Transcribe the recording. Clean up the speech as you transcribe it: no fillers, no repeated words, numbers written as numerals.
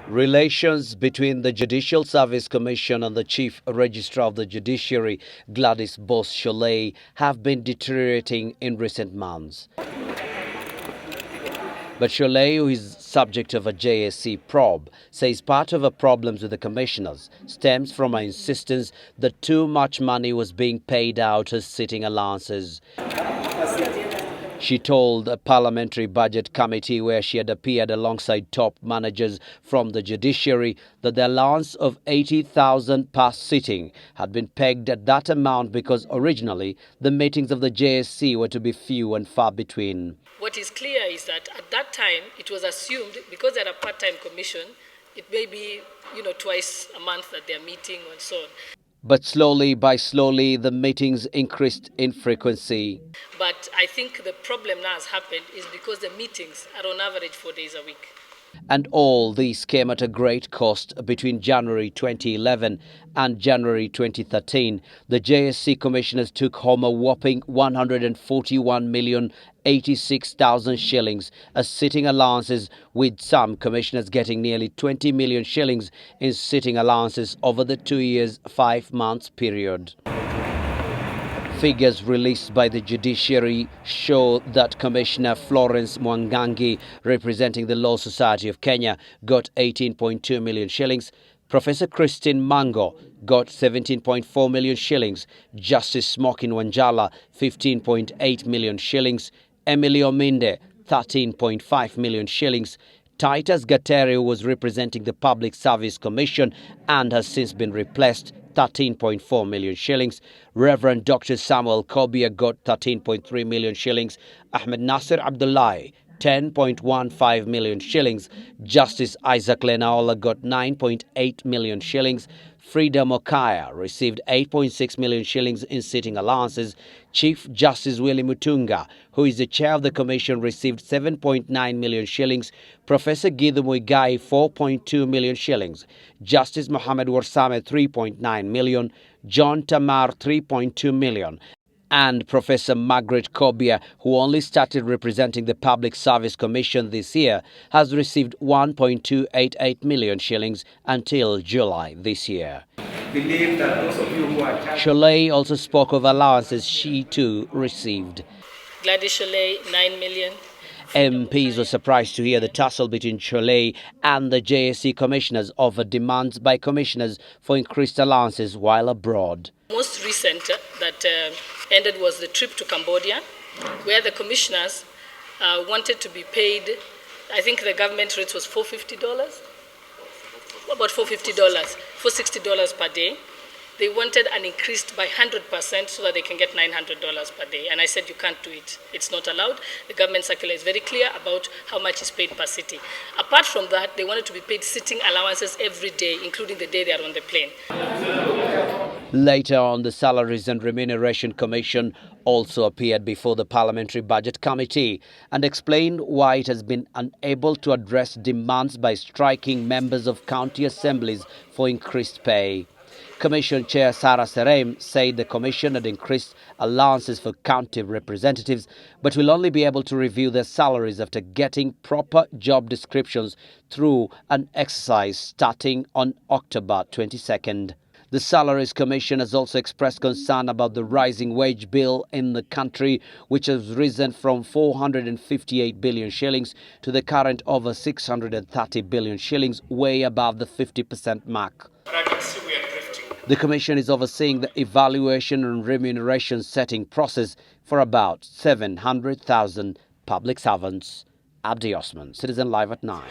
Relations between the Judicial Service Commission and the Chief Registrar of the Judiciary, Gladys Boss Shollei, have been deteriorating in recent months. But Shollei, who is subject of a JSC probe, says part of her problems with the commissioners stems from her insistence that too much money was being paid out as sitting allowances. She told a Parliamentary Budget Committee, where she had appeared alongside top managers from the judiciary, that the allowance of 80,000 per sitting had been pegged at that amount because originally the meetings of the JSC were to be few and far between. What is clear is that at that time it was assumed, because they're a part-time commission, it may be twice a month that they're meeting and so on. But slowly by slowly, the meetings increased in frequency. But I think the problem now has happened is because the meetings are on average 4 days a week. And all these came at a great cost. Between January 2011 and January 2013, the JSC commissioners took home a whopping 141,086,000 shillings as sitting allowances, with some commissioners getting nearly 20 million shillings in sitting allowances over the 2 years, 5 months period. Figures released by the judiciary show that Commissioner Florence Mwangangi, representing the Law Society of Kenya, got 18.2 million shillings. Professor Christine Mango got 17.4 million shillings. Justice Smokin Wanjala, 15.8 million shillings. Emily Ominde, 13.5 million shillings. Titus Gateri, who was representing the Public Service Commission and has since been replaced, 13.4 million shillings. Reverend Dr. Samuel Kobia got 13.3 million shillings. Ahmed Nasir Abdullahi, 10.15 million shillings. Justice Isaac Lenaola got 9.8 million shillings. Frida Mokaya received 8.6 million shillings in sitting allowances. Chief Justice Willie Mutunga, who is the chair of the commission, received 7.9 million shillings. Professor Githu Muigai, 4.2 million shillings. Justice Mohammed Warsame, 3.9 million. John Tamar, 3.2 million. And Professor Margaret Kobia, who only started representing the Public Service Commission this year, has received 1.288 million shillings until July this year. Shollei also spoke of allowances she too received. Gladys Shollei, 9 million. MPs were surprised to hear the tussle between Shollei and the JSC commissioners over demands by commissioners for increased allowances while abroad. Most recent that ended was the trip to Cambodia, where the commissioners wanted to be paid. I think the government rate was $450, about $450, $460 per day. They wanted an increase by 100% so that they can get $900 per day. And I said, you can't do it. It's not allowed. The government circular is very clear about how much is paid per city. Apart from that, they wanted to be paid sitting allowances every day, including the day they are on the plane. Later on, the Salaries and Remuneration Commission also appeared before the Parliamentary Budget Committee and explained why it has been unable to address demands by striking members of county assemblies for increased pay. Commission Chair Sarah Serem said the Commission had increased allowances for county representatives, but will only be able to review their salaries after getting proper job descriptions through an exercise starting on October 22nd. The Salaries Commission has also expressed concern about the rising wage bill in the country, which has risen from 458 billion shillings to the current over 630 billion shillings, way above the 50% mark. The Commission is overseeing the evaluation and remuneration setting process for about 700,000 public servants. Abdi Osman, Citizen Live at 9.